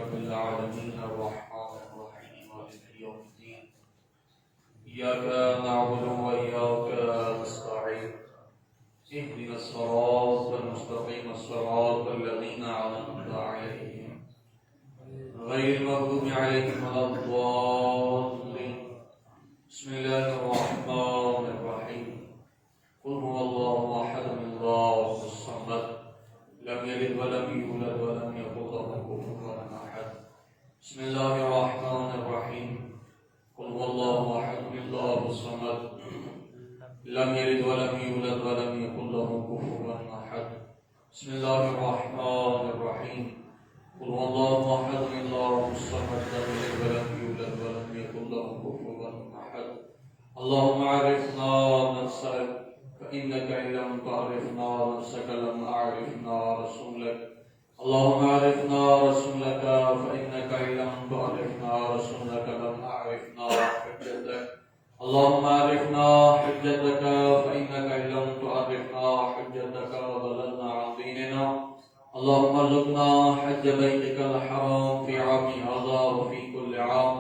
رب العالمين الرحمن الرحيم مالك يوم الدين إياك نعبد وإياك نستعين اهدنا الصراط المستقيم صراط الذين أنعمت عليهم غير المغضوب عليهم ولا الضالين. بسم الله الرحمن الرحيم. قل هو الله أحد الله الصمد لم يلد ولم يولد ولم يكن له كفوا أحد. بسم الله الرحمن الرحيم. قل هو الله أحد الله الصمد لم يلد ولم يولد ولم يكن له كفوا أحد. بسم الله الرحمن الرحيم. قل هو الله أحد الله الصمد لم يلد ولم يولد ولم يكن له كفوا أحد. اللهم عرفنا نفسك فإنك إن لم تعرفنا نفسك لم أعرفنا رسولك. اللهم عرفنا رسولك فإنك إن لم تعرفنا رسولك لم أعرفنا حجتك. اللهم عرفنا حجتك فإنك إن لم تعرفنا حجتك ضللنا عن ديننا. اللهم ارزقنا حج بيتك الحرام في عام هذا وفي كل عام.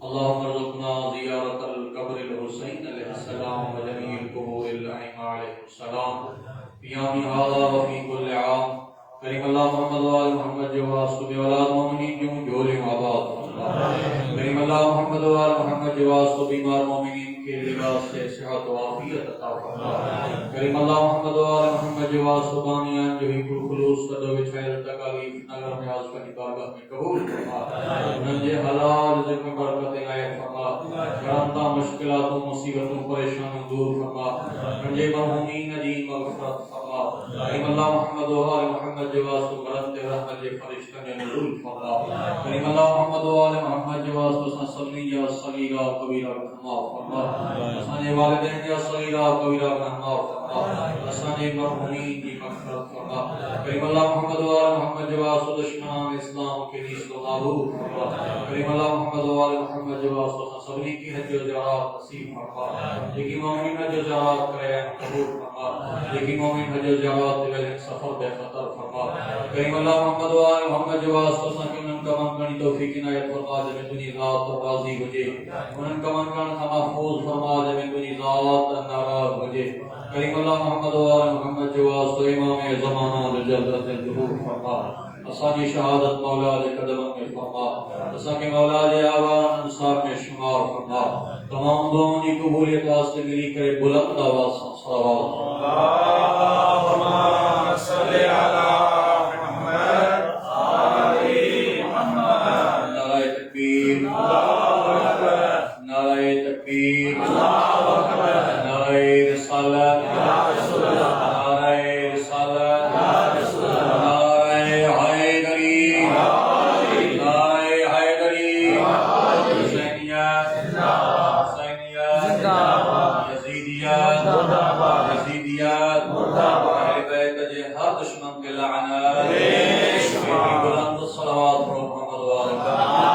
اللهم ارزقنا زيارة القبر الحسين عليه السلام وجميع القبور الأئمة عليهم السلام في عام هذا وفي كل عام. کریم اللہ محمد وآل محمد جو واسطو بیولاد مومنین جو جولی معباد. کریم اللہ محمد وآل محمد جو واسطو بیمار مومنین کے لباس سے صحت و عافیت عطا فرما. کریم اللہ محمد وآل محمد جو واسطو بانیان جو ہی خلوص قدو بچھائر تکالیف نگر میں آج کا نکاگاہ میں قبول فرما. رنجے حلال رزق میں برکت عنایت فرما. جانتا مشکلات و مصیبتوں پریشانوں دور فرما. رنجے مرحومین دین مغفرت فرما. کریم اللہ محمد وآل محمد جو واسطو برد رحمت فرشتہ نے نزول فرما. کریم اللہ محمد وآل محمد جو واسطو صلی یا صغیرہ کبیرہ رحمہ فرما. اسانے والدین یا صغیرہ کبیرہ رحمہ فرما. اسانے مرحومین کی مغفرت فرما. کریم اللہ محمد وآل محمد جو واسطو دشمنان اسلام کے نیست و نابود فرما. کریم اللہ محمد وآل محمد جو واسطو صلی کی حج و زیارات نصیب فرما. لیکن مومن حج و زیارات کرے قبول فرما. لیکن مومن حج و زیارات ویلن سفر بے خطر فرما. کریم اللہ محمد وآل محمد جو واسطو سنکن کا منکانی توفیق عنایت فرما دے میں دنی ذات راضی ہو جے. انہن کا منکان محفوظ فرما دے میں دنی ذات ناراض ہو جے. کریم اللہ محمد وآل محمد جو واسطو امام زمانہ جلدت ظہور فرما. اساں شہادت مولا دے قدموں میں فرما. اساں کے مولا دے آوان انصار میں شمار فرما. تمام دعاؤں کی قبولیت واسطے ملی کرے بلند آواز صلوات. اللہم صلی علی محمد آل محمد. نعرہ تکبیر اللہ اکبر. نعرہ تکبیر اللہ اکبر. نعرہ رسالت یا رسول اللہ. نعرہ رسالت یا رسول اللہ. نعرہ حیدری. نعرہ حیدری. حسینیت زندہ باد. حسینیت زندہ باد. یزیدیت مردہ باد. یزیدیت مردہ باد. اہل بیت جہاد دشمن کے لعنت بے شمار. بلند صلوات پر محمد و آل محمد.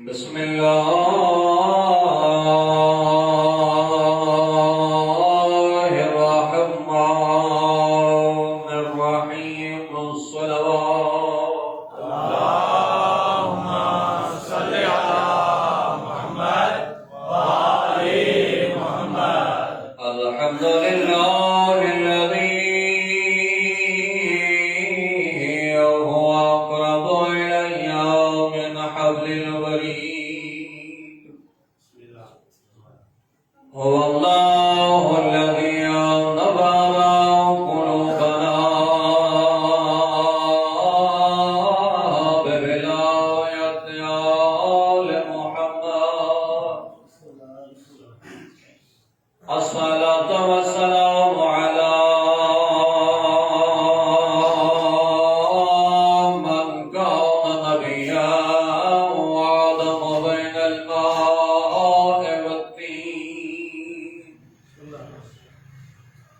بسم اللہ الرحمن الرحیم. الصلوات اللہم صلی علی محمد وآل محمد. الحمدللہ الذی هو اقرب الی من حبل الورید. هو الله الذي نبر قلوبنا بولاية آل محمد. الصلاة والسلام على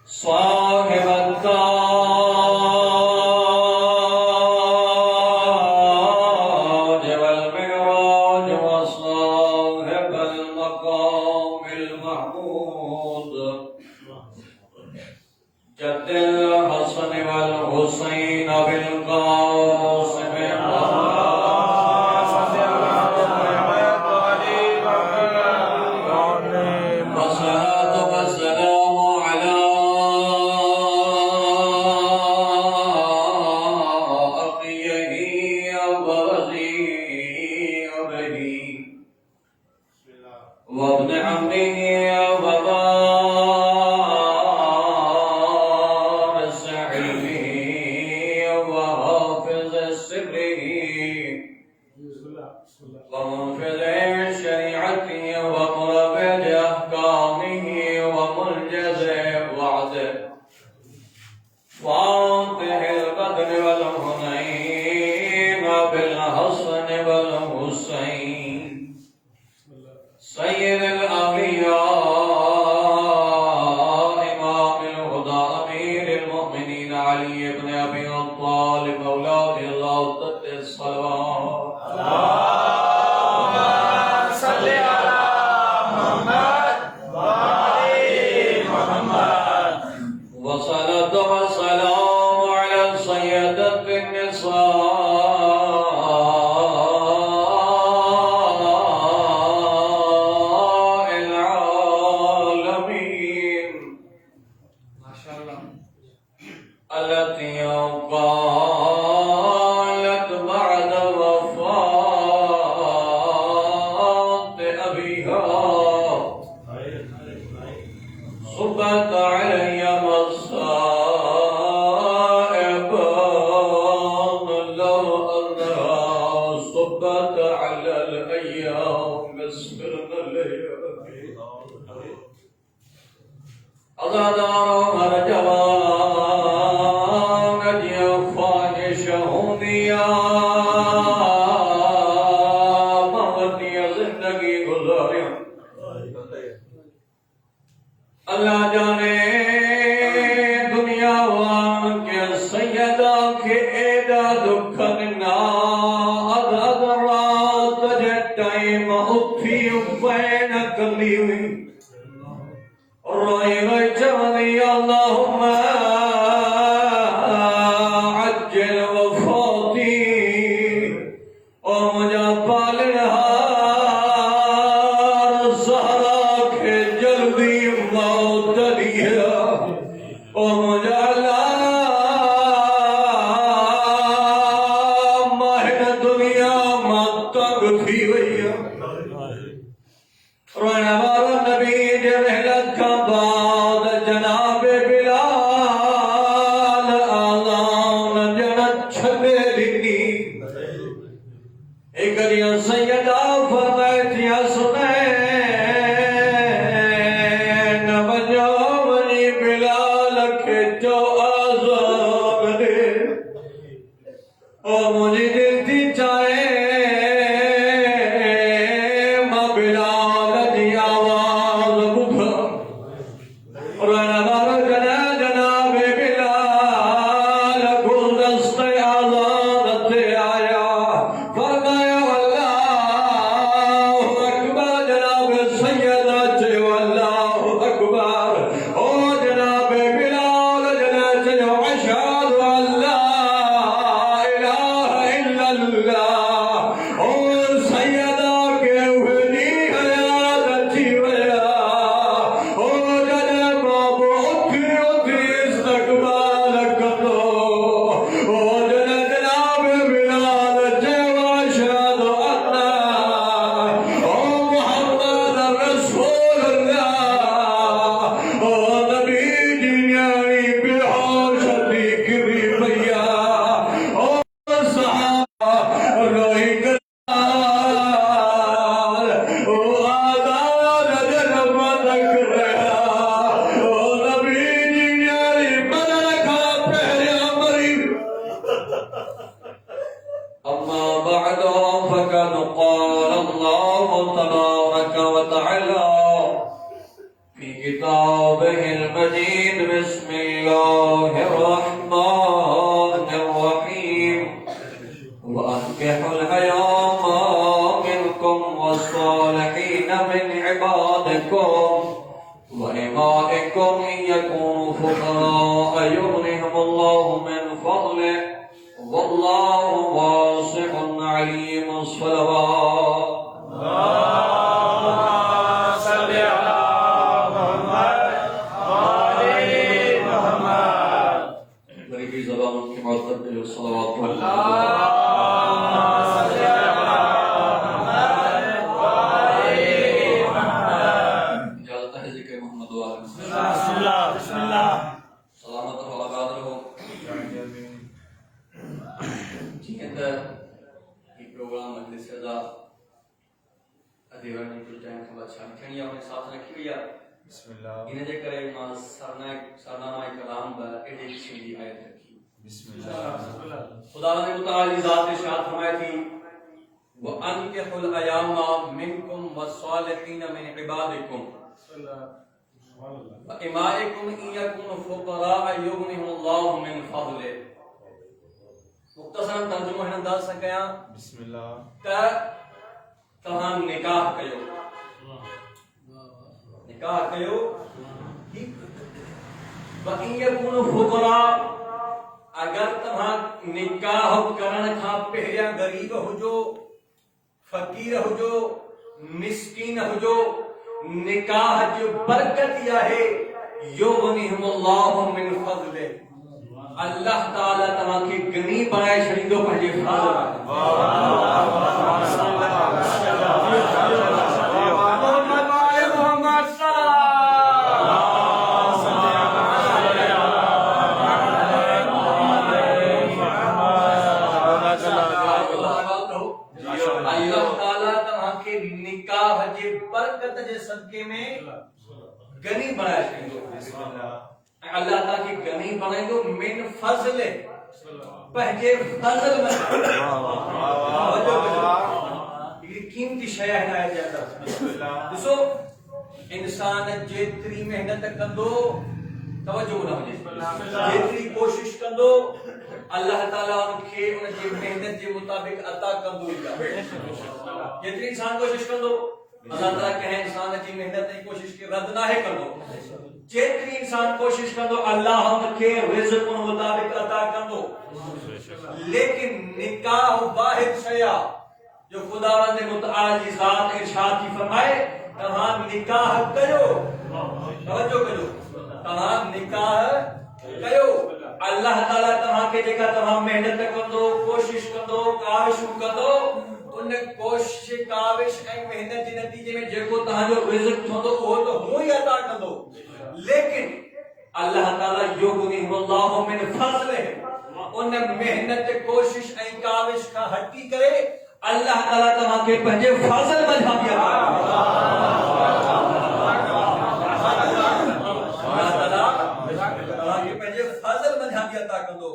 صاحب التاج والمعراج وصاحب المقام المحمود جد الحسن والحسين بالقاسم والصلاة والسلام على أخيه ووزيره وابن عمه ووارثه وحافظ سره ومنفذ شريعته ومربد أحكامه ومنجز وعده فاتح البدر والحنين بالحسن والحسين سيد الأنبياء إمام الهدى أمير المؤمنين علي بن أبي طالب أولاد الله ضد الصلوات وصلاة والسلام على سيدة النساء العالمين التي قالت بعد وفاة أبيها صبت علي مصائب لو أنها صبت على الأيام اصبرنا الليالي أغدار مرجوان يا فاحشة دیا موتی زندگی گزاریا اللہ جانے دنیا وان کے سیدہ کے ایڈا دکھن نا اد رات جے ٹائم اٹھی بین کلی ہوئی روئی روئی چوندی اللہم عجل وفاتی اور مجھا پالنہار زہرا کے جلدی موت دیا اور مجھا ماہر دنیا ماتنگ تھی ویا رونا مارا نبی جے محلت کا بعد جناب بلال آلان جنت چھپے دنی ایک دیا سیدہ فرمائتیا سنین بجاونی بلال کے جو يكونوا فقراء يغنيهم الله من فضله والله واسع عليم. الصلوات. اللهم صل على محمد وآل محمد. غریبی زبان کی معذرت کے لیے صلوات. اللهم صل على محمد وآل محمد. اجازت ہے ذکر محمد و آل محمد. بسم اللہ بسم اللہ. سلامت و آباد رہو. جی اندر یہ پروگرام مجلس رضا ادیوانی کو ٹائم کا بادشاہ کھنیا اپنے ساتھ رکھی ہوئی ہے. بسم اللہ. انہیں جے کرے ماں سرنامہ کلام با ایڈی کشیدی آیت رکھی. بسم اللہ. خدا نے متعالی ذات ارشاد فرمائی تھی وَأَنكِحُوا الْأَيَامَ مِنكُمْ وَالصَّالِحِينَ مِنْ عِبَادِكُمْ وَإِمَائِكُمْ إِنْ يَكُونُوا فُقَرَاءَ يُغْنِهِمُ اللَّهُ مِنْ فَضْلِهِ. مختصراً ترجمہ ہے انداز سے کیا. بسم اللہ. تہاں نکاح کیو نکاح کیو وَإِنْ يَكُونُوا فُقَرَاءَ اگر تمہاں نکاح کرن کھا پہلیا غریب ہو جو فقیر ہو جو مسکین ہو جو نکاح جو برکت یا ہے یغنیہم اللہ من فضلہ اللہ تعالی تمہاں کی گنی بنائے شریدو پہلے صدقے میں گنی بنائے شریدو. اللہ تعالیٰ کی گنی بنائے دو من فضل پہجے فضل میں یہ قیمتی شیع ہے جاتا. جسو انسان جیتری محنت کندو توجہ نہ ہو جیتری کوشش کندو اللہ تعالیٰ ان کے ان کی محنت کے مطابق عطا کندو. جیتری انسان کوشش کندو اللہ تعالیٰ کہیں انسان کی محنت کی کوشش کی رد نہ ہے کردو. جتنی انسان کوشش کردو اللہ ہم کے رزق ان مطابق عطا کردو. لیکن نکاح واحد شیع جو خداوند متعالی ذات ارشاد کی فرمائے تمام نکاح کرو. توجہ کرو تمام نکاح کرو. اللہ تعالیٰ تمام کے جگہ تمام محنت کردو کوشش کردو کاوش کردو ان کوشش کاوش ایک محنت کے نتیجے میں جیکو تہاں جو رزق تھو وہ تو ہوئی عطا کردو. لیکن اللہ تعالیٰ یغنیہم اللہ من فضلہ ان محنت کوشش این کاوش کا ہٹی کرے اللہ تعالیٰ تمہاں کے پہنجے فضل بجھا دیا. اللہ تعالیٰ کے پہنجے فضل بجھا دیا تا کر دو.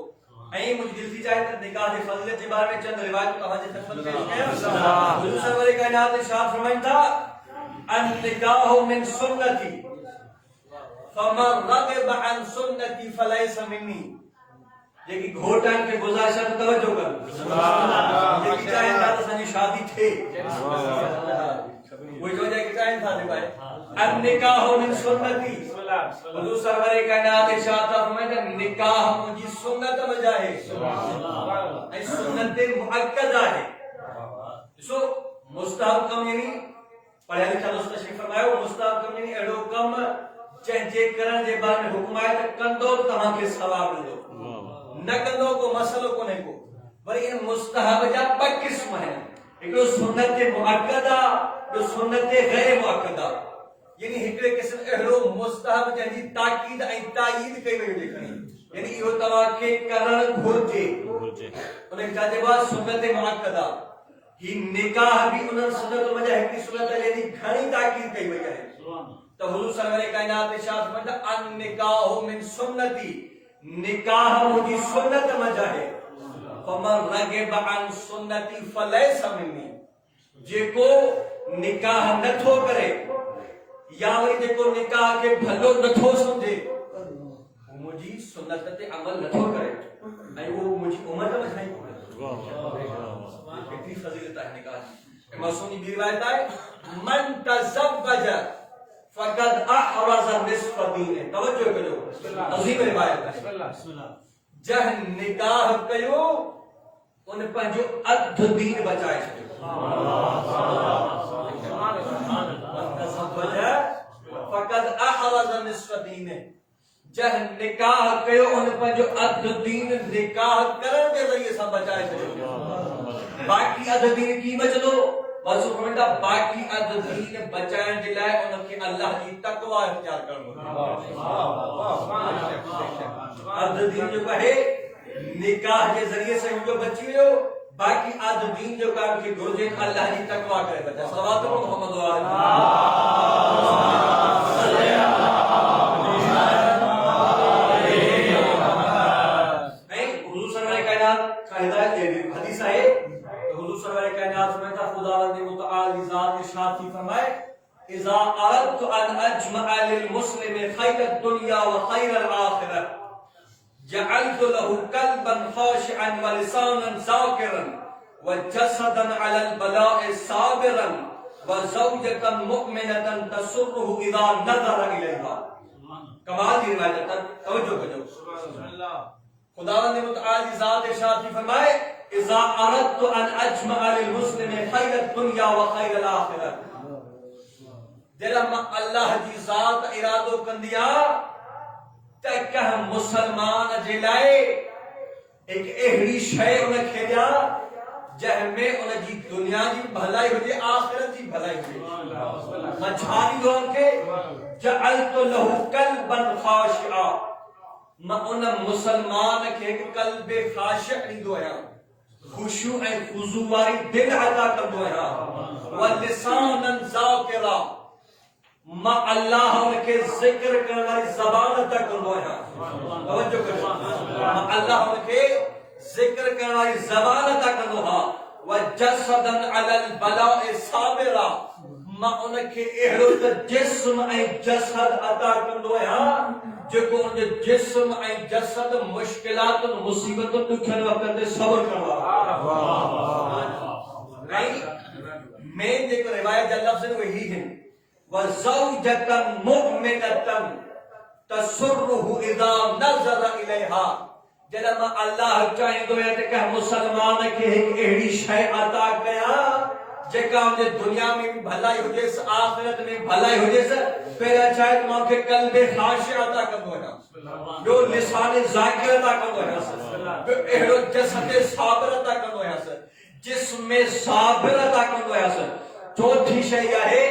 این مجھ دل سی چاہے تر نکاح دے فضلت کے بارے میں چند روایت کہاں جے خدمت پیش کیا. حضور صلی اللہ علیہ کائنات ارشاد فرمائیں تھا النکاح من سنتی فمن رغب عن سنتی فلیس منی. یہ کہ گھوٹان کے گزارشہ تو توجہ کر یہ کہ چاہے تھا تو سنی شادی تھے وہی جو جائے کہ چاہے تھا دے بھائی النکاح من سنتی. حضور سرور کائنات ارشاد فرمایا نکاح مجھے سنت مجا ہے اے سنت مؤکدہ ہے. سو مستحب کم یعنی پڑھا لکھا دوست تشریف فرمایا مستحب کم یعنی ایڈو کم چاہے جے کرن جے بارے میں حکم آئے تو کندو تمہاں کے ثواب دے دو نہ کندو کو مسئلہ کو نہیں کو. بلی ان مستحب جا پک قسم ہے ایک سنت مؤکدہ جو سنت غیر مؤکدہ یعنی ہکڑے قسم اہلو مستحب جنجی تاکید این تائید کئی میں دیکھنی یعنی یہ تواقع کرن گھرجے انہیں چاہتے بعد سنت مؤکدہ ہی نکاح بھی انہوں سنت مجھے ہے کہ سنت یعنی گھنی تاکید کئی وجہ ہے. تو حضور صلی اللہ علیہ کائنات ارشاد فرمایا ان نکاح من سنتی نکاح مجھے سنت مجھے ہے فمن رغب عن سنتی فلیس منی. جے کو نکاح نہ تھو کرے یا وہی جے کو نکاح کے بھلو نہ تھو سمجھے وہ مجھے سنت تے عمل نہ تھو کرے اے وہ مجھے عمر نہ بچائی کتنی فضیلت ہے نکاح کی. معصومی بھی روایت ہے من تزوج فقد احرز نصف دین. توجہ کرو عظیم روایت ہے. جہ نکاح کیو ان پنجو ادھ دین بچائے چھو. فقد احرز نصف دین. جہ نکاح کیو ان پنجو ادھ دین نکاح کرن کے ذریعے سب بچائے چھو. باقی ادھ دین کی بچدو بس فرمایا باقی ادھ دین بچائن دے لائے ان کے اللہ کی تقوی اختیار کرو. ادھ دین جو کہے نکاح کے ذریعے سے جو بچی ہو باقی ادھ دین جو کام کی گرجے اللہ کی تقوی کرے بچا. صلوات محمد و حدیث ہے حضور صلی اللہ علیہ کائنات فرماتا خداوند متعال ذات ارشاد کی فرمائے اذا اردت ان اجمع للمسلم خیر الدنیا وخیر الاخرہ جعلت له قلبا خاشعا ولسانا ذاکرا وجسدا على البلاء صابرا وزوجة مؤمنة تسره اذا نظر الیها. کمال کی روایت ہے. توجہ کرو. خداوند متعال ذات ارشاد کی فرمائے اذا اردت ان اجمع للمسلم خیر الدنیا وخیر الاخرہ. جلما اللہ جی ذات ارادو کندیا تک مسلمان جلائے ایک اہڑی شے انہیں کھیلیا جہ میں انہیں جی دنیا جی بھلائی ہو جائے آخرت جی بھلائی ہو جائے. مجھانی دو ان کے جعلت له قلبا خاشعا میں انہیں مسلمان کے قلب خاشع نہیں دویا خشوع خضوع واری دل عطا کر دویا ولسانا ذاکرا ما اللہ ان کے ذکر کرنے والی زبان عطا کر دویا. توجہ کرو ما اللہ ان کے ذکر کرنے والی زبان عطا کر دویا وجسدا علی البلاء صابرا ما ان کے اہڑو جسم اے جسد عطا کر دویا جو ان جسم اے جسد مشکلات و مصیبت تو کھن وقت صبر کروا. میں دیکھو روایت لفظ وہی ہے وزوجة مؤمنة تسره اذا نظر الیها. جب اللہ چاہیں تو یہ کہ مسلمان کے ایک ایڑی شے عطا کیا جگہ مجھے دنیا میں بھی بھلائی ہو جیس آخرت میں بھلائی ہو جیس پہلا چاہے تو کہ قلب خاشع عطا کر دو ہے جو لسان ذاکر عطا کر دو ہے جو اہل جسد صابر عطا کر دو ہے جسم صابر عطا کر دو ہے. چوتھی شے یہ ہے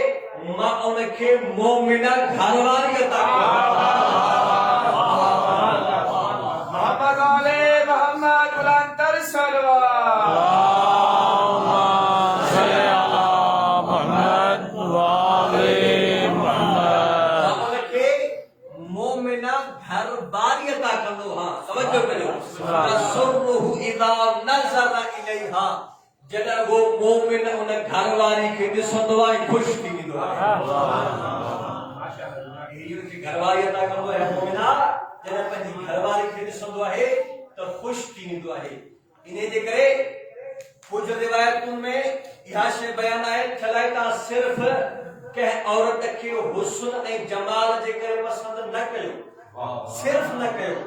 ماں ان کے مومنہ گھرواری عطا کر محمد علی محمد بلندر صلوات. جڏهن وہ مومن ان گھر واری کي ڏسندو آهي خوش ٿيندو آهي. ماشاءالله گھر واري عطا ڪندو آهي مومنا جڏهن پنهنجي گھر واري کي ڏسندو آهي ته خوش ٿيندو آهي. انهي جي ڪري کچھ روایتن ۾ اها شيء بیان آهي ڇلائي تا صرف ڪنهن عورت کي حسن ۽ جمال جي ڪري پسند نه ڪيو صرف نہ کيو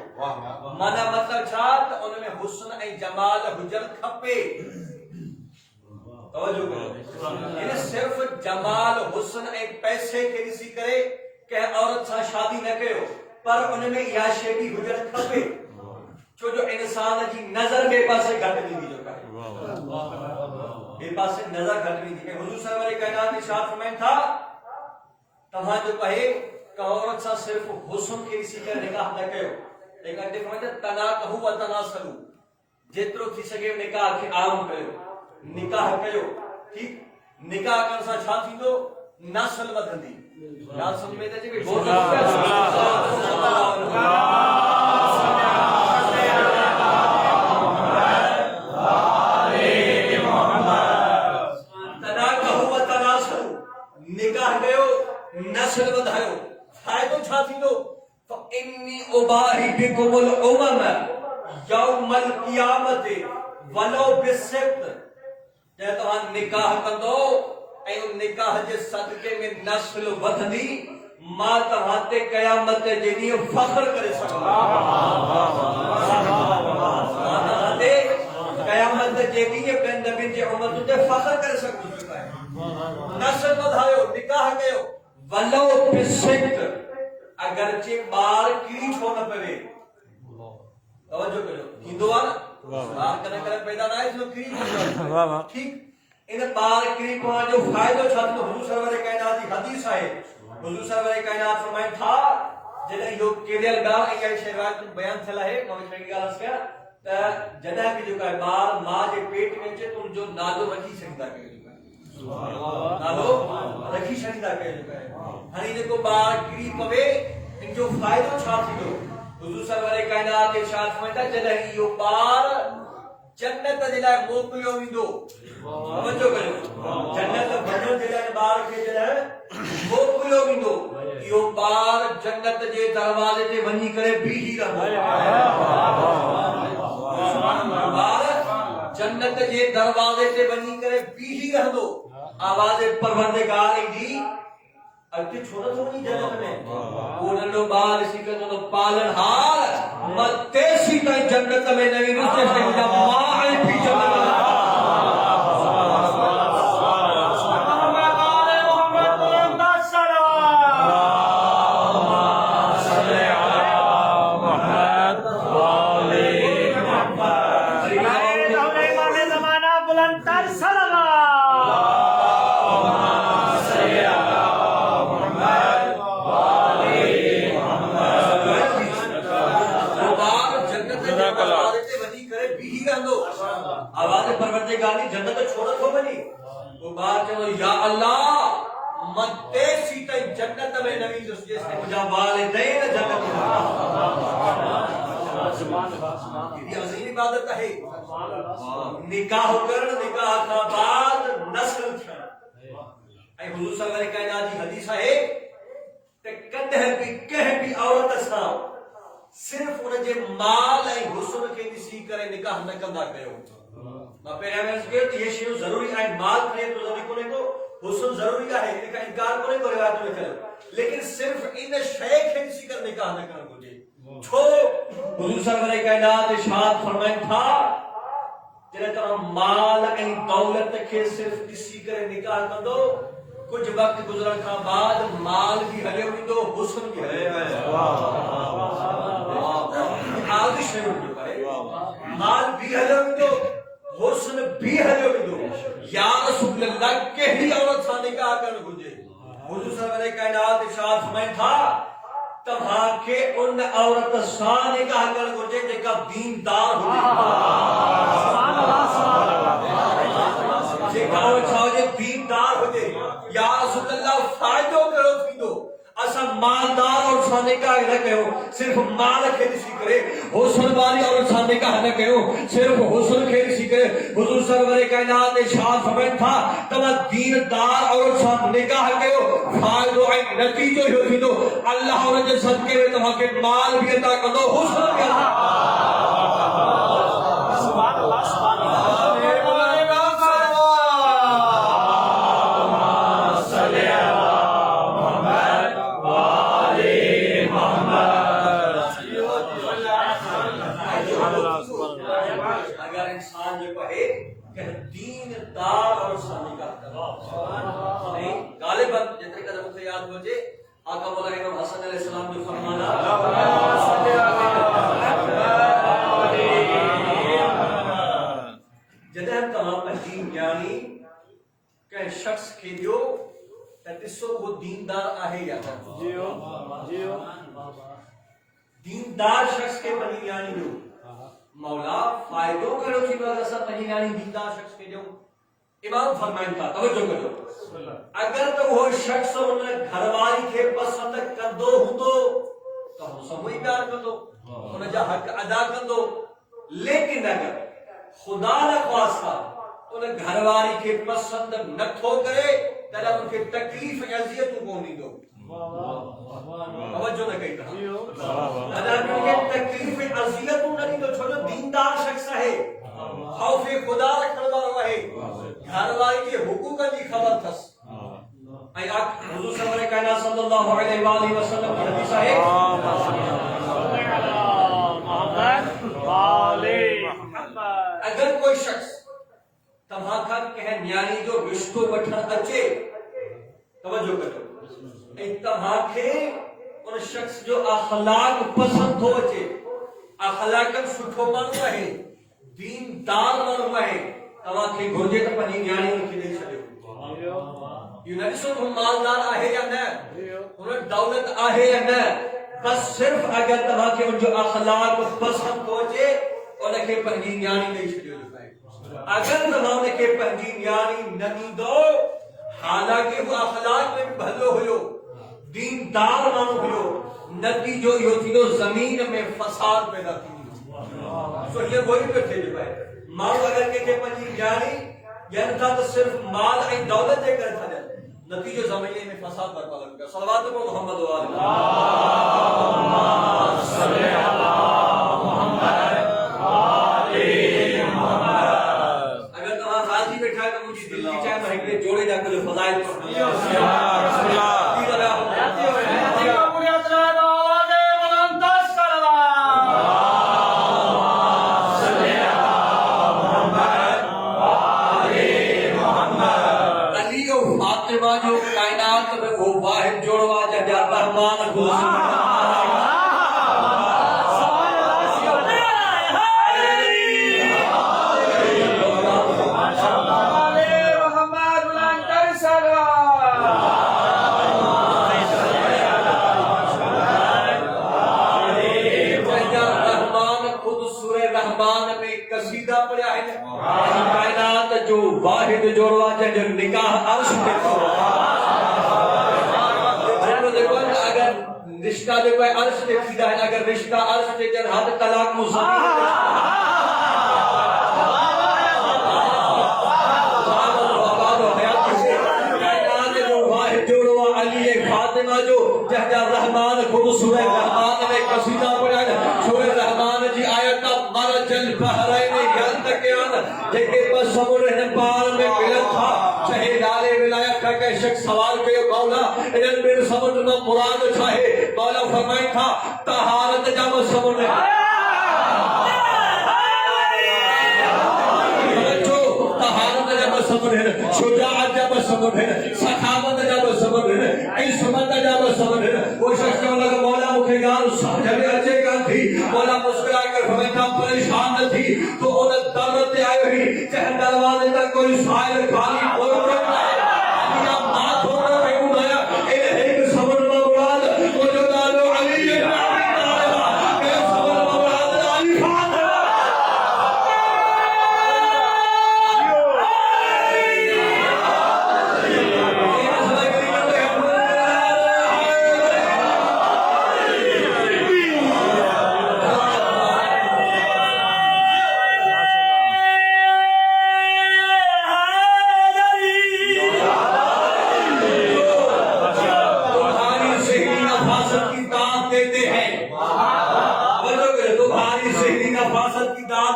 مانا مطلب ڇا ته ان ۾ حسن ۽ جمال هجن کپي. توجہ کرو یہ صرف جمال حسن ایک پیسے کے ڈسی کرے کہ عورت سا شادی نہ کیو پر ان میں یا شے بھی حجت کھپے جو انسان جی نظر بے پاسے گھٹ نہیں جو کرے بے پاسے نظر گھٹ نہیں کہ حضور صلی اللہ علیہ کائنات ارشاد فرمائیں تھا تمہاں جو کہے کہ عورت سا صرف حسن کے ڈسی کر نکاح نہ کیو لیکن اگے فرمائیں تناکحوا وتناسلوا جترو تھی سگے نکاح کے عام کیو نکاح کيو ٹھیک نکاح کر سا چھا تھيندو نسل وڌندي. ڳالهه سمجھ ۾ اچي پئي نکاح کيو نسل وڌايو فائدو چھا تھيندو فاني اباهي بكم الامم يوم القيامه ولو بالسبت. تو نکاح کندو اے نکاح جے صدقے میں نسل وڌندی ماں تہاتے قیامت جنی فخر کرے سکتا قیامت جنی بن نبی جے امت تے فخر کرے سکتا ہے نسل بدھایو نکاح کیو ولو بسکت اگرچہ بال کیچ ہونا پوے توجہ کرو ہندوان بال کنے کنے پیدا نہ ہے اس میں کیچ ٹھیک ان بال کیچ کو جو فائدہ چھت تو حضور سرور کائنات کی حدیث ہے حضور سرور کائنات فرمائے تھا جنہیں یو کیریل گا یہ شروعات بیان تھلا ہے نو شریک گال اس کا جنہ کی جو کہ بال ماں کے پیٹ میں چے تم جو نالو رکھی سکتا ہے نالو رکھی سکتا ہے ہنی نے کو بال کیچ پوے ان جو فائدہ چھت تو حضور سرور کائنات ارشاد فرماتا جنہیں یو بال جنت جلائے موکلیو ویندو سمجھو کرو جنت بنن جلائے بار کے جلائے موکلیو ویندو یو بار جنت جے دروازے تے ونی کرے بیہی رہندو بار جنت جے دروازے تے ونی کرے بیہی رہندو آواز پروردگار دی اگے چھوڑا چھوڑی جنت میں اونلو بال اسی کا تو پالن ہار متے سی کا جنت میں نبی رسول سے جب ماں ہے بھی جنت آواز پروردگار دی جنت چھوڑا تو بنی وہ بات چلو یا اللہ متے سیتا جنت میں نبی جس نے مجھا والدین جنت یہ عظیم عبادت ہے نکاح کرن نکاح کا بعد نسل تھا اے حضور صلی اللہ علیہ کائنات دی حدیث ہے تے کدہ بھی کہہ بھی عورت اسا صرف انہیں جے مال ہے حسن کے نسی کرے نکاح نہ کندا کیو میں پیغمبر کے یہ شیء ضروری ہے مال کرے تو ضروری کونے کو حسن ضروری ہے ان کا انکار کونے کو روایت میں کرے لیکن صرف ان شیخ ہے کسی کا نکاح نہ کرنا مجھے چھو حضور صلی اللہ علیہ کائنات ارشاد فرمائے تھا جنہیں طرح مال ہے دولت کے صرف کسی کرے نکاح کر دو کچھ وقت گزرن کا بعد مال بھی ہلے ہوئی تو حسن بھی ہلے آدھی شروع جو پائے مال بھی ہلے ہوئی تو حسن بھی ہلے ہوئی تو یا رسول اللہ کہی عورت سا نکاح کرنے گجے حضور صلی اللہ علیہ کائنات ارشاد فرمائے تھا تمہاں کے ان عورت سا نکاح کرنے گجے جے کا دیندار ہوئی جے کا عورت سا جے دیندار ہوئی یا رسول اللہ فائدوں کرو فیدو اسا مالدار اور سانے کا نہ کہو صرف مال کے نسی کرے حسن والی اور سانے کا نہ کہو صرف حسن کے نسی کرے حضور سرور کائنات ارشاد فرمائے تھا تم دیندار اور سان نکاح کہو فائدہ ہے نتیجہ ہو فیدو اللہ اور جے صدقے میں تمہاں کے مال بھی عطا کر دو حسن بھی عطا سبحان اللہ سبحان اللہ اگر انسان جو کہے کہ دین دار اور سانی کا نہیں غالباً جتنے کا مجھے یاد ہو جائے آقا مولا امام حسن علیہ السلام جو فرمانا جدہ ہم تمام پر دین یعنی کہ شخص کے جو تیسو وہ دیندار آہے یا دیندار شخص کے بنی یعنی جو مولا فائدوں کرو چی بات ایسا نہیں یعنی دیندار شخص کے جو امام فرمائن تھا توجہ کرو اگر تو وہ شخص انہیں گھروالی کے پسند کر دو ہوں تو ہم سموئی پیار کر دو انہیں جا حق ادا کر دو لیکن اگر خدا نہ خواستہ انہیں گھروالی کے پسند نہ تھو کرے تیرا ان کے تکلیف عذیتوں کو نہیں دو توجہ نہ کہتا اگر ان کے تکلیف عذیتوں نہیں دو چھوڑو دیندار شخص ہے خوف خدا رکھنے والا ہے گھر والی کے حقوق کی خبر تھس حضور صلی اللہ علیہ وسلم اللہ علیہ وآلہ وسلم کی حدیث ہے اگر کوئی شخص تمہاکا کہن یعنی جو رشتو بٹھن اچے توجہ کرو تمہاکے ان شخص جو اخلاق پسند ہو اچے اخلاقاً سٹھو مانو ہے دین دار مانو ہے تمہاکے گھرجے تا پنی یعنی ان کی دل چلے یہ نہیں سو تم مالدار آہے یا نہ انہیں دولت آہے یا نہ بس صرف اگر تمہاکے ان جو اخلاق پسند ہو اچے انہیں کے پنی یعنی نہیں چلے اگر زمانے کے پنجین یعنی نمی دو حالانکہ وہ اخلاق میں بھلو ہوئے دین دار مانو ہوئے نتیجو یہ تھی زمین میں فساد پیدا کی سو یہ وہی پر تھے جو ہے مانو اگر کہ پنجین یعنی تھا تو صرف مال ای دولت دے کر تھا جائے نتیجو زمین میں فساد برپا لگا صلوات کو محمد و آلہ صلی اللہ محمد دلی چاہے تو ہمیں جوڑے جا کر جو فضائل پر علی و فاطمہ جو کائنات میں وہ واحد جوڑوا جا رحمان کو جو واحد جوڑوا جو نکاح عرش کے دیکھو اگر رشتہ دیکھو عرش کے سیدھا ہے اگر رشتہ عرش کے جن حد طلاق مزمین جو واحد جوڑوا علی فاطمہ جو جہجا رحمان خود سورہ رحمان میں قصیدہ پڑھا ہے سورہ رحمان جی آیت مرج البحرین یلتقیان دیکھے بس سمر پار میں ملن تھا چاہے لالے ولایت کا کہ شخص سوال کے مولا اجن میرے سمجھ میں مراد چاہے مولا فرمائی تھا طہارت جب سمر ہے طہارت جب سمر ہے شجاعت جب سمر ہے سخاوت جب سمر ہے عصمت جب سمر ہے وہ شخص نے لگا مولا مکھے گار جب اچھے گا تھی مولا مسکرا کر فرمایا پریشان نہ تھی تو انہیں دولت آئے ہوئی چاہے دروازے تک کوئی سائل خالی بول رہا ہے یا بات ہو رہا ہے انہیں ایک صبر موراد وہ جو دالو علی ابن ابی طالب کہ صبر موراد علی فاطمہ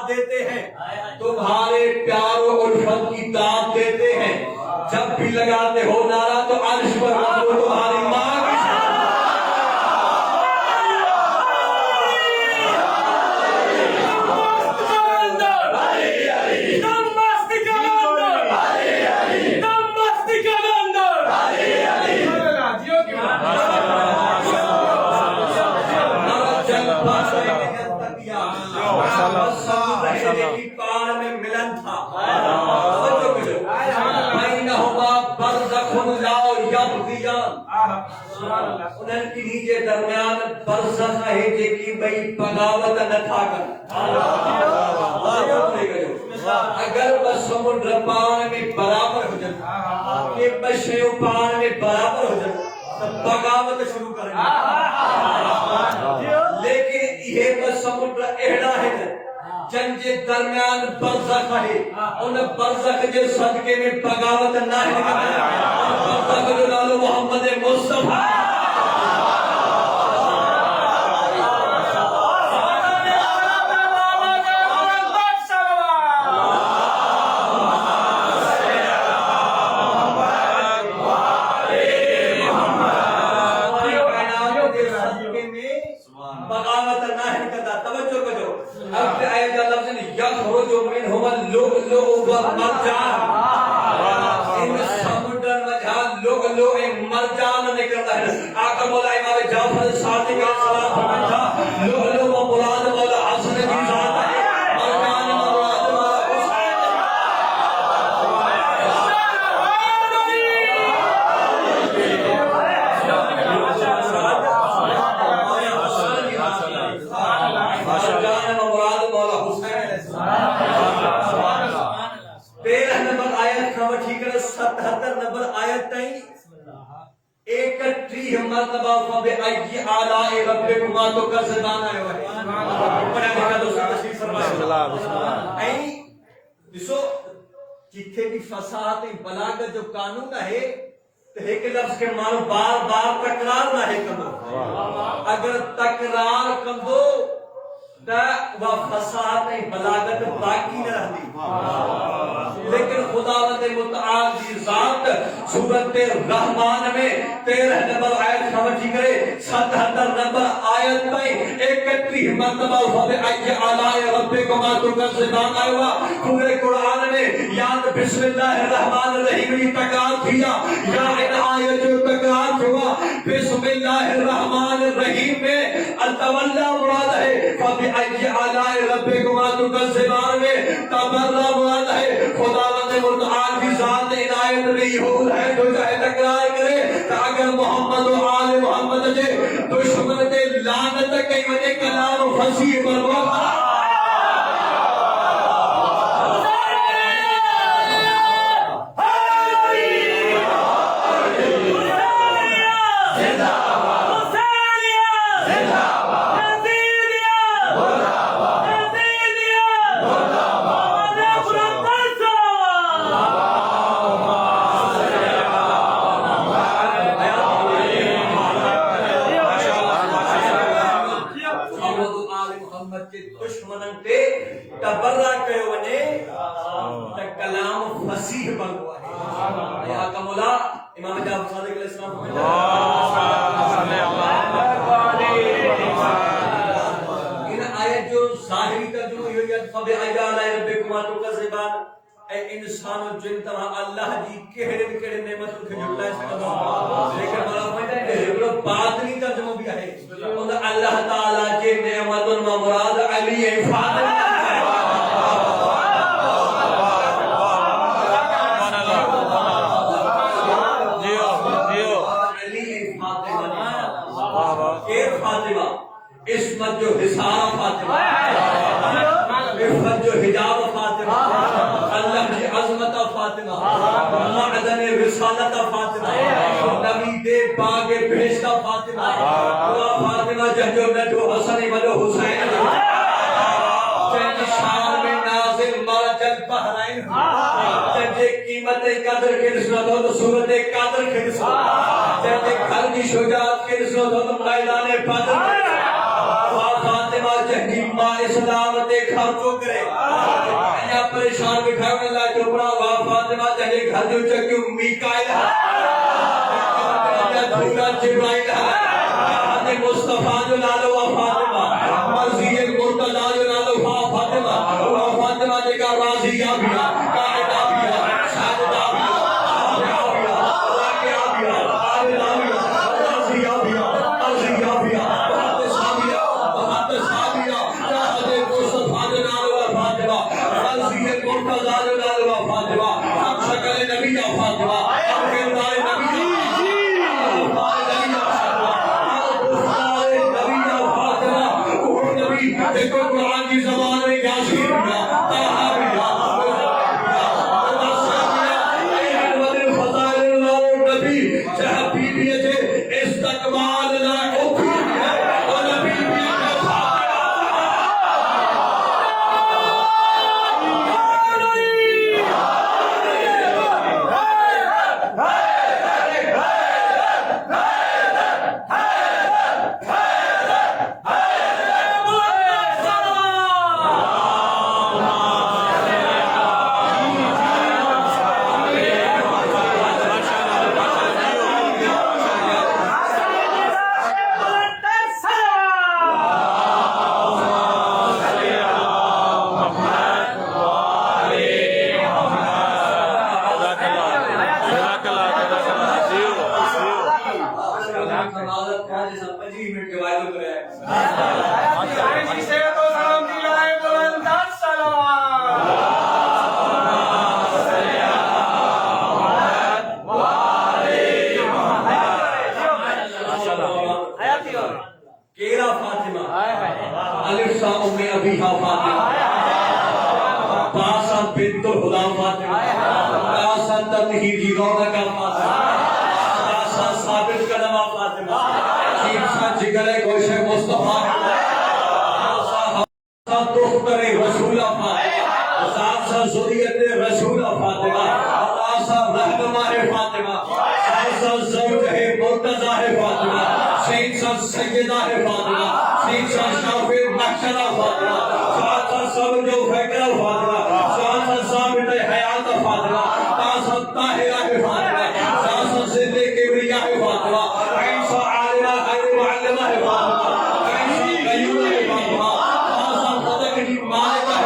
دیتے ہیں تمہارے پیار و الفت کی داد دیتے ہیں جب بھی لگاتے ہو نعرہ تو عرش پر رکھو تمہاری ماں کی پار میں ملن تھا بینہما برزخ لا یبغیان انہن کی نیچے درمیان برزخ ہے جے کی بھئی بغاوت نہ تھا کر اگر بس سمندر پان میں برابر ہو جائے کہ بشیو پان میں برابر ہو جائے تب بغاوت شروع کریں لیکن یہ بس سمندر اہڑا ہے جنجے درمیان برزخ ہے ان برزخ کے صدقے میں بغاوت نہ ہے برزخ جو لالو محمد مصطفیٰ نکلتا توجہ کرو اب آئے جا لفظ یخرج منہم اللؤلؤ والمرجان ان سمندر میں جہاں لؤلؤ مرجان نکلتا ہے آقا مولا امام جعفر صادق علیہ السلام فرماتا لؤلؤ و مراد مولا حسن کی ذات ہے مرجان مراد مولا حسین مرجان مراد مولا حسین 13 نمبر آیت کا ٹھیک ہے 77 نمبر آیت تائیں 31 مرتبہ فبأي آلاء ربكما تكذبان آیا ہے پڑھا لکھا دوستو تشریف فرمائے بسم اللہ این دیسو جتھے بھی فصاحت بلاغت جو قانون ہے تو ایک لفظ کے معنی بار بار تکرار نہ ہے کندو اگر تکرار کندو تا وہ فصاحت بلاغت باقی نہ رہتی لیکن خداوند متعال کی ذات سورۃ الرحمن میں 13 نمبر آیت سمجھی کرے 77 نمبر آیت میں 31 مرتبہ فبأي آلاء ربكما تكذبان آیا ہوا پورے قرآن میں یاد بسم اللہ الرحمن الرحیم کی تکرار کیا یا ان آیت جو تکرار ہوا بسم اللہ الرحمن الرحیم میں التولا مراد ہے فبأي آلاء ربكما تكذبان میں تبرہ مراد ہے خداوند متعال کی ذات عنایت نہیں ہو ہے تو چاہے تکرار کرے کہ اگر محمد و آل محمد جے دشمن تے لعنت کئی وجہ کلام فصیح بروا دشمنن تے تبرہ کہے ونے تا کلام فصیح بنوا ہے یا کا مولا امام جعفر صادق علیہ السلام ان آیت جو ظاہری ترجمہ ہوئی ہے فبأي آلاء ربكما تكذبان اے انسان و جن تمام اللہ جی کہڑے نعمت کو جھٹلا سکتا لیکن مولا فرماتا ہے کہ باطنی ترجمہ بھی ہے اور اللہ تعالی کے نعمت و مراد علی فاطمہ فاطمہ عصمت جو حساب فاطمہ عفت جو حجاب فاطمہ اللہ کی عظمت فاطمہ معدن رسالت فاطمہ نبی دے باغ بہشت فاطمہ فاطمہ جو نجو حسن و حسین جن شان میں نازل مرج البحرین جن قیمت قدر کے رسالت و صورت قدر کے رسالت جن گھر کی شجاعت کے رسالت و میدان بدر فاطمہ جہنی ماں اسلام دے خرچو کرے یا پریشان بکھاؤں اللہ جو بڑا فاطمہ جہنی گھر جو چکیوں میکائل یا دھولا جبرائیل حد مصطفیٰ جو لالو فاطمہ مرضی مرتضی جو لالو فاطمہ فاطمہ جے کا راضی آبیا قائد آبیا شاہد آبیا راکی آبیا عادل آبیا راضی آبیا عرضی آبیا قرآن کی زبان میں یاسین استقبال ام ابیہا فاطمہ، عباسہ بنت الہدا فاطمہ، عباسہ تطہیری رونق فاطمہ، عباسہ ثابت قدم فاطمہ، عجیب سا جگر گوشہ مصطفیٰ، عباسہ دختر رسول فاطمہ، عباسہ ذریت رسول فاطمہ، عباسہ رہنما فاطمہ، عباسہ زوجہ مرتضیٰ فاطمہ، سیدہ سیدہ فاطمہ، سیدہ شافع بخشدہ فاطمہ، عباسہ سبج و فکر فاطمہ، عباسہ ثابت حیات فاطمہ، عباسہ طاہرہ فاطمہ، عباسہ زندہ کبریہ فاطمہ، عباسہ عالمہ غیر معلمہ فاطمہ، عباسہ قیومہ فاطمہ، عباسہ مدکری مالکہ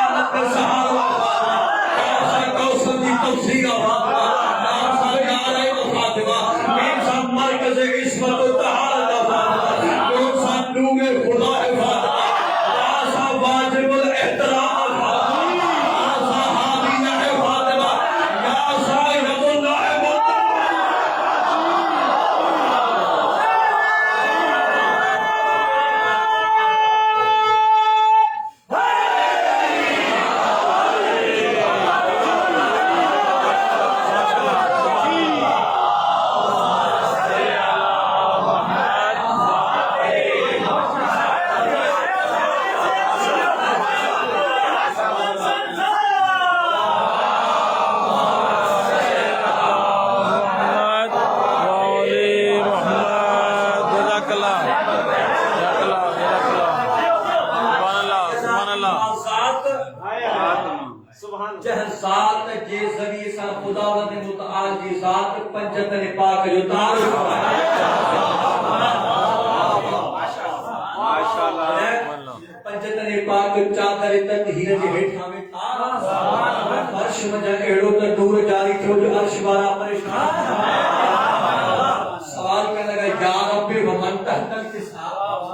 فاطمہ، سہارا فاطمہ، عباسہ کوثر کی تفسیر فاطمہ، عباسہ یارہ فاطمہ، عباسہ مرکز عصمت و طہارت فاطمہ، عباسہ نور خدا فاطمہ، عباسہ واجب الاحترام فاطمہ، عباسہ حامیہ فاطمہ، یا صاحب اللہ ذات جے ذریعے سا خداوند متعال جی ذات پنجتن پاک جو تعارف پنجتن پاک چادر تطہیر جے ہیٹھاں میں تھا فرش مجا اڑو تے نور جاری تھو جو عرش وارا پریشان سوال کرنے لگا یا رب ومن تحت الکساب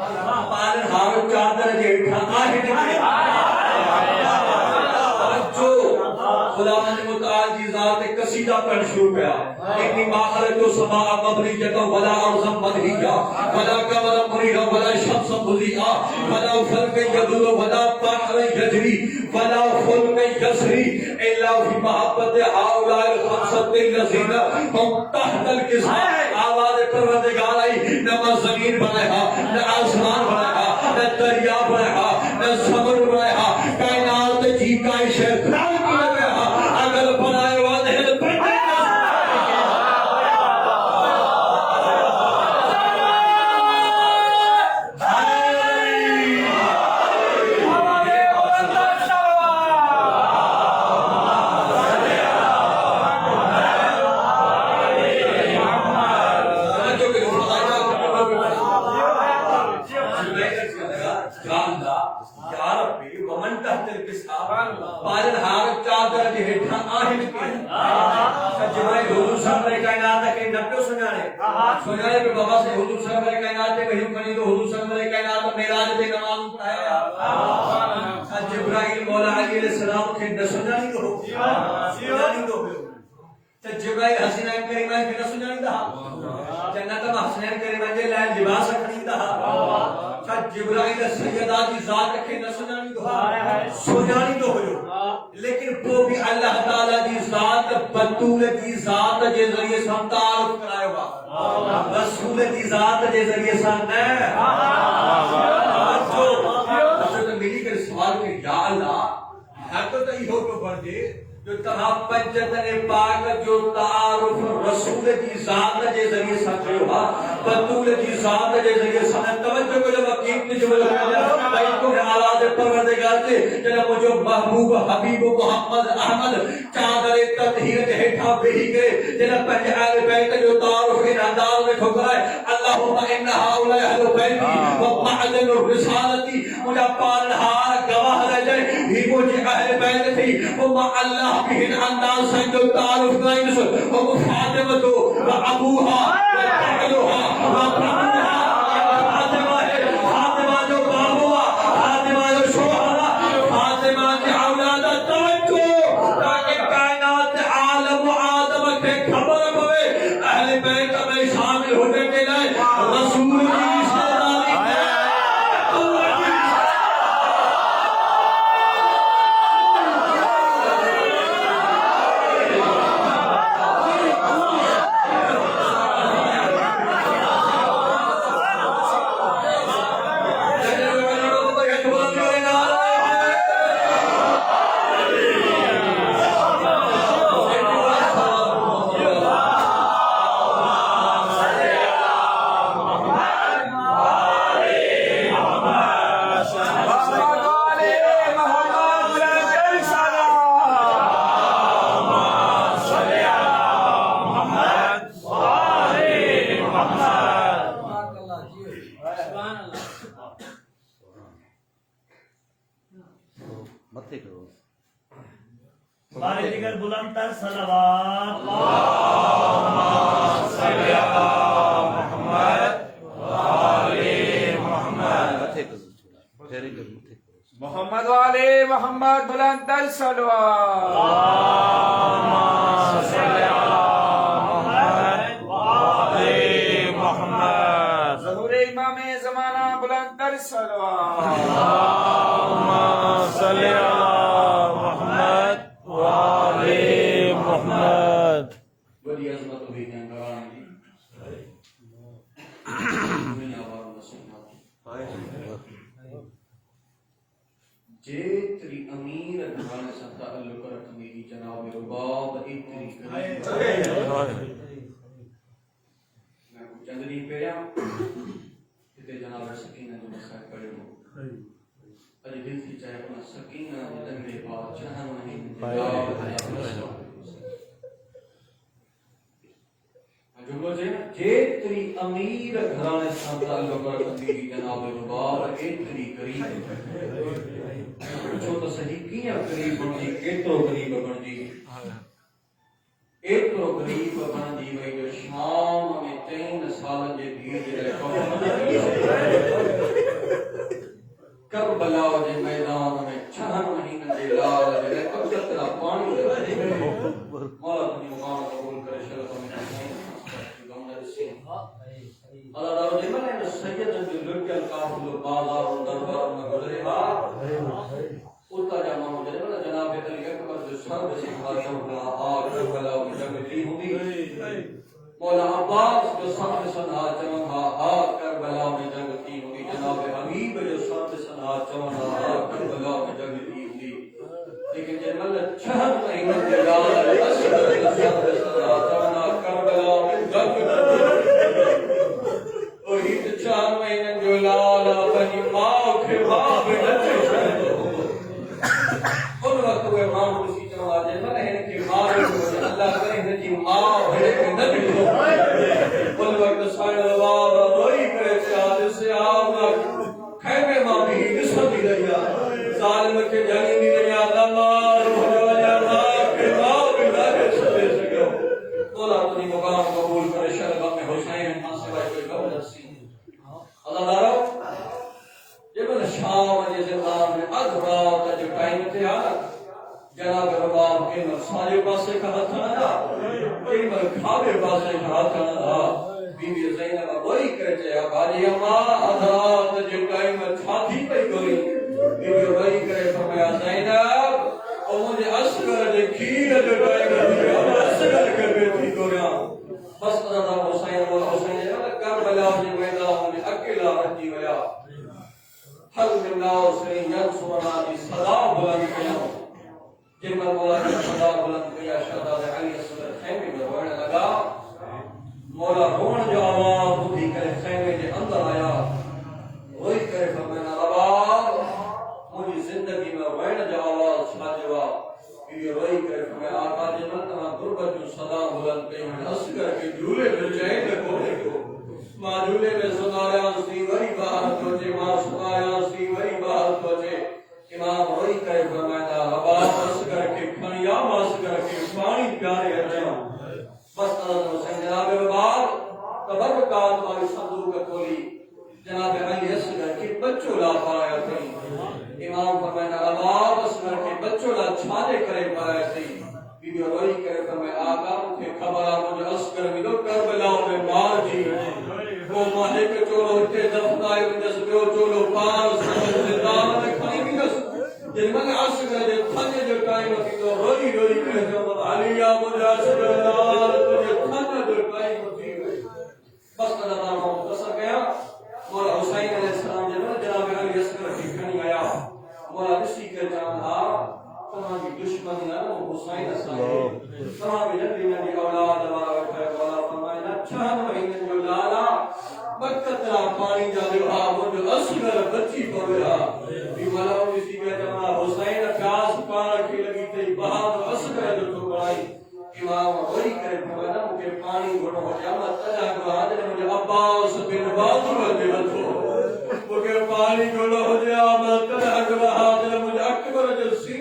پالن ہارو چادر جے ہیٹھاں آہن خداوند متعال جی ذات قصیدہ پڑھ شروع کیا انی ماخرج السماء مبنیۃ ولا ارض مدحیہ ولا قمر منیرا ولا شمس مضیئا ولا فلک یدور ولا بحر یجری ولا فلک یسری الا فی محبت هؤلاء الخمسۃ الذین هم تحت الکساء آواز پروردگار آئی نہ زمین بنایا نہ آسمان بنایا نہ دریا بنایا نہ سمندر بنایا کائنات جی کا شیخ اگر بنائے والے پالن ہار چادر جے ہیٹھاں آہن کے جبرائیل حضور صاحب نے کائنات کے نبیوں سنانے پہ بابا سے حضور صاحب نے کائنات کے وحی کنی تو حضور صاحب نے کائنات معراج دے نماز پڑھایا جبرائیل مولا علی علیہ السلام کے نہ سنانی تو ہو سنانی تو ہو جبرائیل حسینین کریمین کے نہ سنانی دا جنت میں حسینین کریمین دے لائن لباس رکھنی دا جبرائیل سیدہ جی ذات کے نہ سنانی تو ہو لیکن وہ بھی اللہ تعالیٰ جی ذات بطول جی ذات جے ذریعے سم تعارف کرائے گا رسول جی ذات جے ذریعے سم نے جو ملی کر سوال کہ یا اللہ ہے تو ہی ہو تو بڑھ دے جو تہا پنجتن پاک جو تعارف رسول جی ذات جے ذریعے سمجھے ہوا بطول جی ذات جے ذریعے سمجھے توجہ کو جب عقیب نے جو بھائی کو آواز پروردگار سے جناب جو محبوب حبیب محمد احمد چادر تطہیر کے ہیٹھا بہی گئے جناب پنج اہل بیت جو تعارف ان انداز میں ٹھکرائے اللہم ان ہؤلاء اہل بیتی و معدن الرسالتی مجھا پالنہار گواہ رہ جائے ہی مجھے اہل بیت تھی وہ اللہ بہن انداز سے جو تعارف کرائیں گے وہ فاطمہ تو و ابوہا و تعلوہا و برہوہا فاطمہ ہے فاطمہ جو بابوہا فاطمہ جو شوہرہ فاطمہ کی اولاد توجہ تاکہ کائنات عالم و آدم کے خبر ہوئے اہل بیت میں شامل ہونے کے لئے رسول کی رشتہ داری متھے کرو بارے دیگر بلند تر صلوات متھے کرو پھیرے کر متھے کرو محمد والے محمد بلند تر صلوات ظہور امام زمانہ بلند تر محمد بڑی عظمت ہوئی ہے قرآن کی دنیا والوں نے سننا جیتری امیر گھرانے سے تعلق رکھنے کی جناب رباب اتری قریب میں کو چندری پیڑا تے جناب سکینہ جو مسائل پڑے ہو اجے دل کی چاہے اپنا سکینہ دنگے پاس چاہن نہیں جملہ جیتری امیر گھرانے سے تعلق رکھنے کی جناب رباب اتری قریب جو تو صحیح کیا قریب بن جی کیترو قریب بن جی ایترو قریب بن جی بھئی جو شام میں 3 سال جے دیر جے کربلا جے میدان میں 6 مہینے جے لال جے قطرہ پانی مولا اپنی مقام قبول کرے شرف میں اللہ دارو جے میں سید جو لڑکل قافلو بازار دربار میں گزرے ہا اتا جامع مجھے جناب علی اکبر جو سر سے خاتم کا آگ کربلا کی جنگ لی ہوئی مولا عباس جو سر سے چمن آگ کربلا میں جنگ کی ہوئی جناب حبیب جو سر سے چمن آگ کربلا میں جنگ لی ہوئی لیکن جن مل 6 مہینے کے لال اصل جو سر سے چمن آگ کربلا میں جنگ وہی 4 مہینے جو لال اپنی ماں کے باپ نچے ان وقت وہ امام کسی چنوا جائے نہ رہنے کی ماں اللہ کرے ہیں جی ماں ہے کہ نبی ہو ان وقت سائن الواب روئی کرے چاہت سے آونا خیمے ماں بھی نسل دی رہیا ظالم کے جانی دی رہیا اللہ روح اللہ کے ماں بھی لگے سبے سکو مولا اپنی مقام قبول کرے شربہ میں حسین ہاں سوائے کوئی قبل رسی اللہ دارو جب شام کے زندان میں ادھرات جو ٹائم تھے جناب رباب کے سارے پاسے کہا تھا نا کہ مر کھاوے پاسے کہا تھا نا بی بی زینب وہی کہتے ہیں باجی اماں ادھرات جو ٹائم چھاتی پہ گوری بی بی وہی کرے فرمایا زینب اور مجھے اصغر جو کھیر جو ٹائم اصغر کر بیٹھی گوریا بس اللہ حسین اور حسین کربلا کے میدان میں اکیلا رہتی ہویا حل اللہ سے ینصرنا دی صدا بلند کیا جن پر مولا نے صدا بلند کیا شہزاد علی اصغر خیمے میں رونے لگا مولا رون جو آواز اٹھی کرے خیمے کے اندر آیا روئی کرے فرمایا رباب مجھے زندگی میں رونے جو آواز چھا جوا یہ روئی کرے فرمایا آقا جی من تمہاں غربت جو صدا بلند کیا اصغر کے جھولے مل جائیں لکھو لکھو ماں جھولے میں سنایا سی وہی بات تو جے ماں سنایا سی وہی بات تو جے امام روئی کرے فرمایا عباس اصغر کے کھنیا اصغر کے پانی پیارے اچھا بس اللہ حسین جناب رباب تبرکات والی صندوق کھولی جناب علی اصغر کے بچوں لا پایا تھی امام فرمایا عباس اصغر کے بچوں لا چھالے کرے پایا تھی بی بی روئی کرے فرمایا آقا مجھے خبر مجھے اصغر ملو کربلا میں مار جی وہ مالک چولو اٹھے دفنائے ونجس بیو چولو پار سمجھ زندان میں کھائی ونجس جن من اصغر جے تھنے جو ٹائم ہوتی تو روئی روئی کرے جمد علیہ مجھے اصغر نار تجھے تھنے جو ٹائم ہوتی بس اللہ تعالیٰ مختصر گیا مولا حسین علیہ السلام جناب علی اصغر کی کھنی آیا مولا اسی کے جانہا تمہاری دشمنی نہ وہ حسین اسلام تمہاری جنبی نبی اولاد ہمارا وقت ہے مولا فرمائنا 6 مہینے جو لالا بکترا پانی جا دیا وہ جو اصغر بچی پڑیا بھی مولا اسی کے جانہا حسین پیاس پانا کی لگی تھی بہت اصغر جو تو بڑائی امام وہی کرے فرمائنا مجھے پانی گھڑو ہو جامع تجا گواد نے مجھے عباس بن باطر دے رکھو مجھے پانی گھڑو ہو جامع تجا گواد نے مجھے اکبر جو سی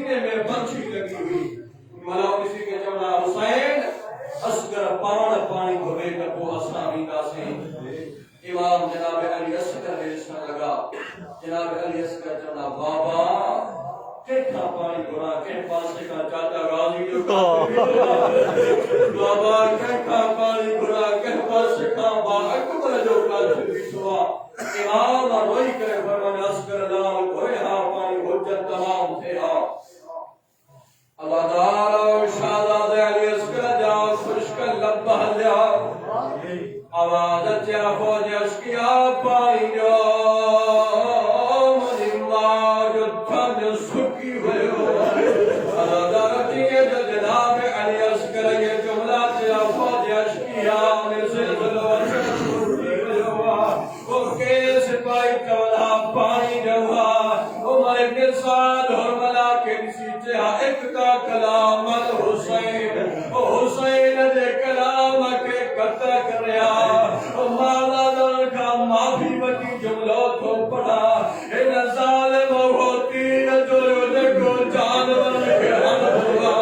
اس کا چلا بابا کتنا پانی گھوڑا کے پاس کا چاچا غازی جو بابا کتنا پانی گھوڑا کے پاس کا بابا کو جو کاج بچوا امام روئی کرے فرمایا اسکر نام کوئی ہاں پانی حجت تمام تھے ہاں اللہ دار شادہ دے علی اسکر جا خشک لب بہلیا آواز اچھا فوج اشکیا پانی جو مجمع جو تھن سکی ہوئے ہو اللہ دارتی کے جو جناب علی اسکر یہ جملہ اچھا فوج اشکیا میں زلزل و سکی ہوئے ہوا وہ کیس پائی کولا پانی جو ہوا عمر ابن سعد حرملہ کے نسیچے ایک کا کلام الحسین حسین دے کلام کے قطع کر رہا مالا دل کا معافی وٹی جملوں کو پڑھا ان ظالم ہوتی جو کو جانور کے حل ہوا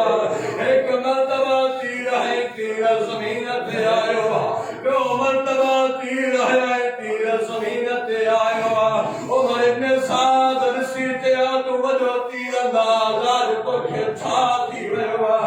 ایک مرتبہ تیر ہے تیر زمین پہ آئے ہوا دو مرتبہ تیر ہے تیر زمین پہ آئے ہوا عمر ابن سعد رسیتے تو وجہ تیر انداز آج تو کھچا تیر ہوا